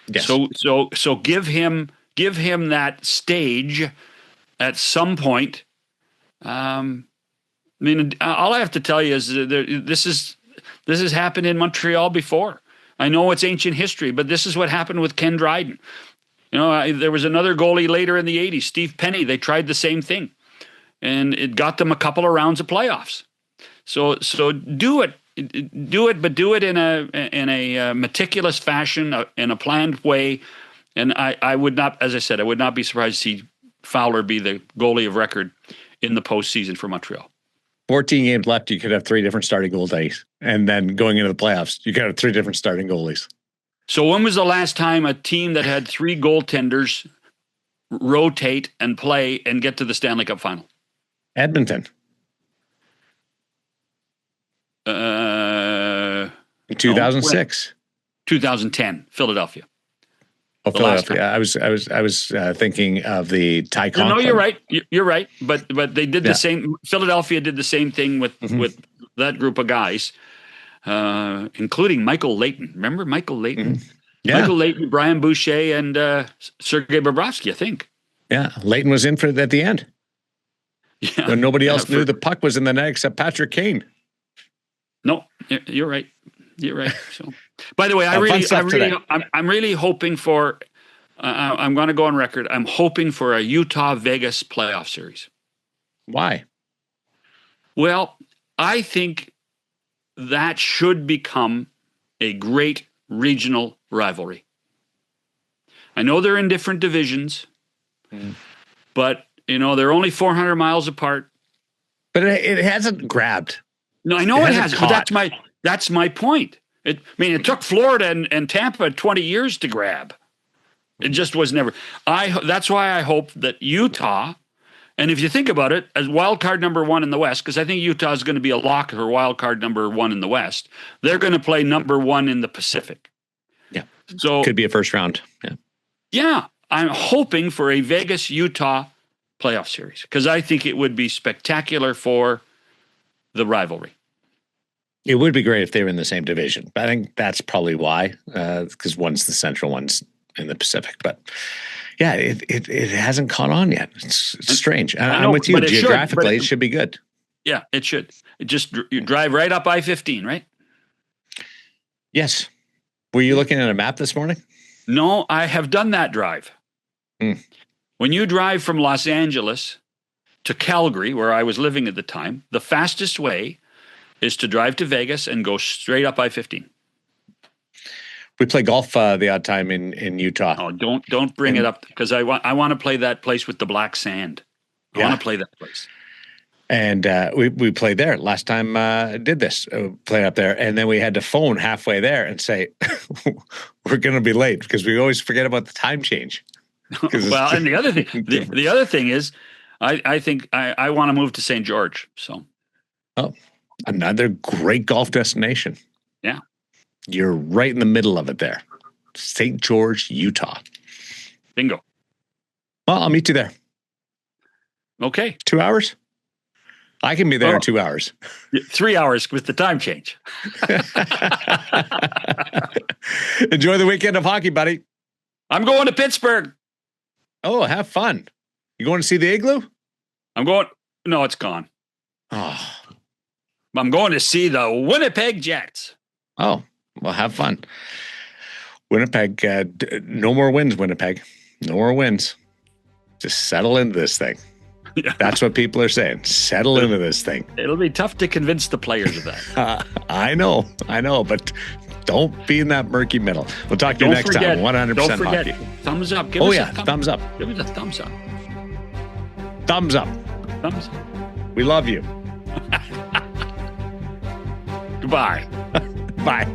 Yes. So give him that stage at some point. All I have to tell you is this has happened in Montreal before. I know it's ancient history, but this is what happened with Ken Dryden. There was another goalie later in the 80s, Steve Penney. They tried the same thing. and it got them a couple of rounds of playoffs. So do it, but do it in a meticulous fashion, in a planned way. And I would not, as I said, I would not be surprised to see Fowler be the goalie of record in the postseason for Montreal. 14 games left, you could have 3 different starting goalies. And then going into the playoffs, you could have 3 different starting goalies. So when was the last time a team that had 3 goaltenders rotate and play and get to the Stanley Cup final? Edmonton. 2006. 2010, Philadelphia. Oh, Philadelphia. I was thinking of the Ty Conklin. No, you're right. You're right. But they did the same. Philadelphia did the same thing with that group of guys, including Michael Layton. Remember Michael Layton? Mm-hmm. Yeah. Michael Layton, Brian Boucher, and Sergei Bobrovsky, I think. Yeah, Layton was in for it at the end. Yeah. When nobody else knew the puck was in the net except Patrick Kane. No, you're right. You're right. So, by the way, I'm really hoping for. I'm going to go on record. I'm hoping for a Utah-Vegas playoff series. Why? Well, I think that should become a great regional rivalry. I know they're in different divisions, but they're only 400 miles apart. But it hasn't grabbed. No, I know it hasn't. But that's my point. It took Florida and Tampa 20 years to grab. It just was never. That's why I hope that Utah, and if you think about it, as wild card number 1 in the West, because I think Utah is going to be a lock for wild card number 1 in the West, they're going to play number 1 in the Pacific. Yeah. So could be a first round. Yeah. Yeah. I'm hoping for a Vegas-Utah playoff series because I think it would be spectacular for the rivalry. It would be great if they were in the same division. But I think that's probably why, because one's the Central, one's in the Pacific. But yeah, it hasn't caught on yet. It's strange. I'm with you. Geographically, it should be good. Yeah, it should. You drive right up I-15, right? Yes. Were you looking at a map this morning? No, I have done that drive. When you drive from Los Angeles to Calgary, where I was living at the time, the fastest way is to drive to Vegas and go straight up I-15. We play golf the odd time in Utah. Oh, don't bring it up because I want to play that place with the black sand. I want to play that place. And we played there last time. Did this play up there, and then we had to phone halfway there and say we're going to be late because we always forget about the time change. Well, and the other thing, the other thing is, I think I want to move to St. George. So, another great golf destination. Yeah, you're right in the middle of it there, St. George, Utah. Bingo. Well, I'll meet you there. Okay, 2 hours. I can be there in 2 hours. 3 hours with the time change. Enjoy the weekend of hockey, buddy. I'm going to Pittsburgh. Oh, have fun. You going to see the Igloo? No, it's gone. Oh. I'm going to see the Winnipeg Jets. Oh, well, have fun. Winnipeg, no more wins, Winnipeg. No more wins. Just settle into this thing. Yeah. That's what people are saying. Settle into this thing. It'll be tough to convince the players of that. I know, but don't be in that murky middle. We'll talk to you next time. 100% don't forget, hockey. Thumbs up. Give us a thumbs up. Give us a thumbs up. Thumbs up. Thumbs up. We love you. Goodbye. Bye.